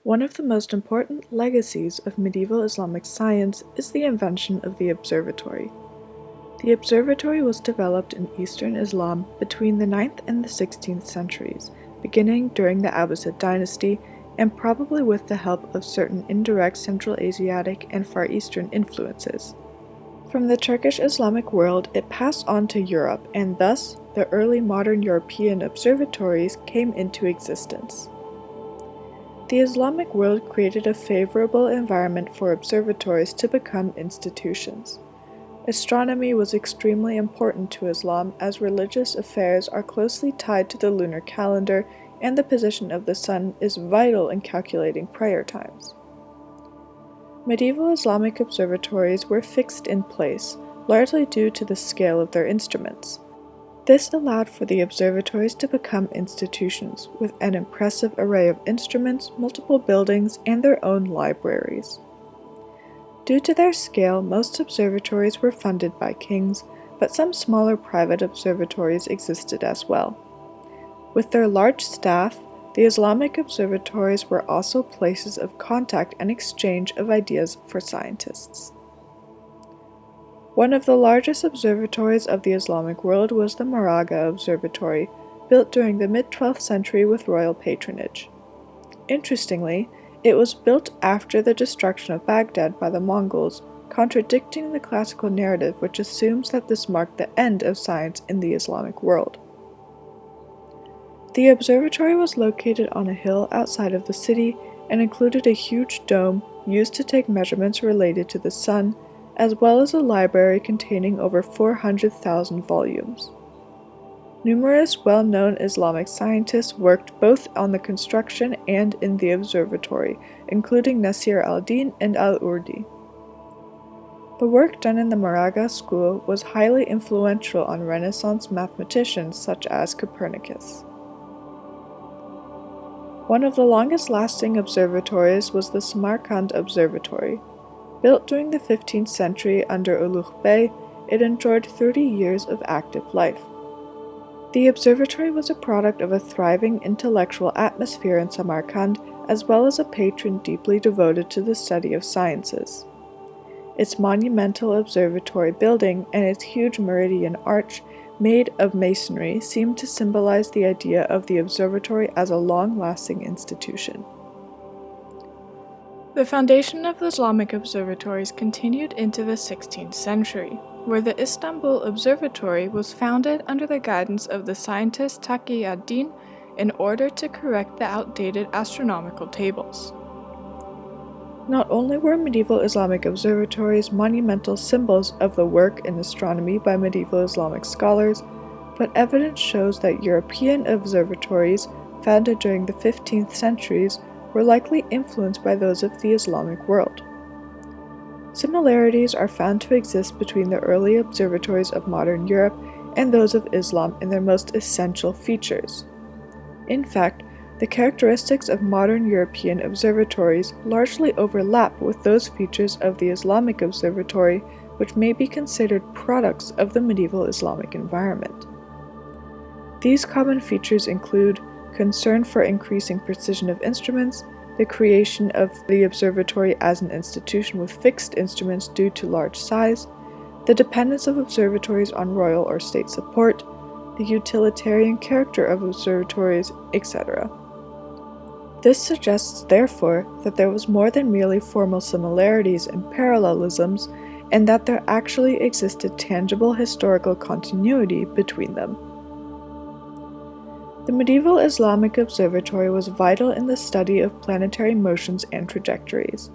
One of the most important legacies of medieval Islamic science is the invention of the observatory. The observatory was developed in Eastern Islam between the 9th and the 16th centuries, beginning during the Abbasid dynasty and probably with the help of certain indirect Central Asiatic and Far Eastern influences. From the Turkish Islamic world, it passed on to Europe, and thus the early modern European observatories came into existence. The Islamic world created a favorable environment for observatories to become institutions. Astronomy was extremely important to Islam as religious affairs are closely tied to the lunar calendar and the position of the sun is vital in calculating prayer times. Medieval Islamic observatories were fixed in place, largely due to the scale of their instruments. This allowed for the observatories to become institutions, with an impressive array of instruments, multiple buildings, and their own libraries. Due to their scale, most observatories were funded by kings, but some smaller private observatories existed as well. With their large staff, the Islamic observatories were also places of contact and exchange of ideas for scientists. One of the largest observatories of the Islamic world was the Moraga Observatory, built during the mid-12th century with royal patronage. Interestingly, it was built after the destruction of Baghdad by the Mongols, contradicting the classical narrative which assumes that this marked the end of science in the Islamic world. The observatory was located on a hill outside of the city and included a huge dome used to take measurements related to the sun, as well as a library containing over 400,000 volumes. Numerous well-known Islamic scientists worked both on the construction and in the observatory, including Nasir al-Din and al-Urdi. The work done in the Moraga school was highly influential on Renaissance mathematicians such as Copernicus. One of the longest-lasting observatories was the Samarkand Observatory. Built during the 15th century under Ulugh Bey, it enjoyed 30 years of active life. The observatory was a product of a thriving intellectual atmosphere in Samarkand, as well as a patron deeply devoted to the study of sciences. Its monumental observatory building and its huge meridian arch, made of masonry, seemed to symbolize the idea of the observatory as a long-lasting institution. The foundation of the Islamic observatories continued into the 16th century, where the Istanbul Observatory was founded under the guidance of the scientist Taqi ad-Din in order to correct the outdated astronomical tables. Not only were medieval Islamic observatories monumental symbols of the work in astronomy by medieval Islamic scholars, but evidence shows that European observatories, founded during the 15th centuries, were likely influenced by those of the Islamic world. Similarities are found to exist between the early observatories of modern Europe and those of Islam in their most essential features. In fact, the characteristics of modern European observatories largely overlap with those features of the Islamic observatory which may be considered products of the medieval Islamic environment. These common features include concern for increasing precision of instruments, the creation of the observatory as an institution with fixed instruments due to large size, the dependence of observatories on royal or state support, the utilitarian character of observatories, etc. This suggests, therefore, that there was more than merely formal similarities and parallelisms, and that there actually existed tangible historical continuity between them. The medieval Islamic observatory was vital in the study of planetary motions and trajectories.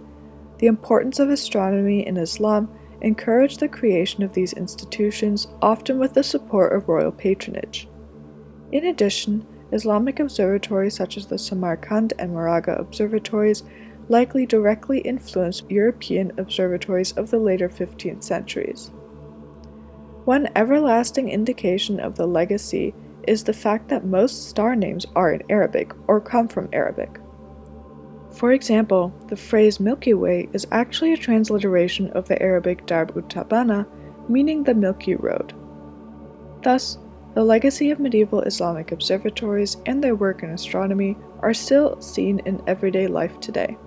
The importance of astronomy in Islam encouraged the creation of these institutions, often with the support of royal patronage. In addition, Islamic observatories such as the Samarkand and Moraga observatories likely directly influenced European observatories of the later 15th centuries. One everlasting indication of the legacy is the fact that most star names are in Arabic or come from Arabic. For example, the phrase Milky Way is actually a transliteration of the Arabic Darb ut-Tabana, meaning the Milky Road. Thus, The legacy of medieval Islamic observatories and their work in astronomy are still seen in everyday life today.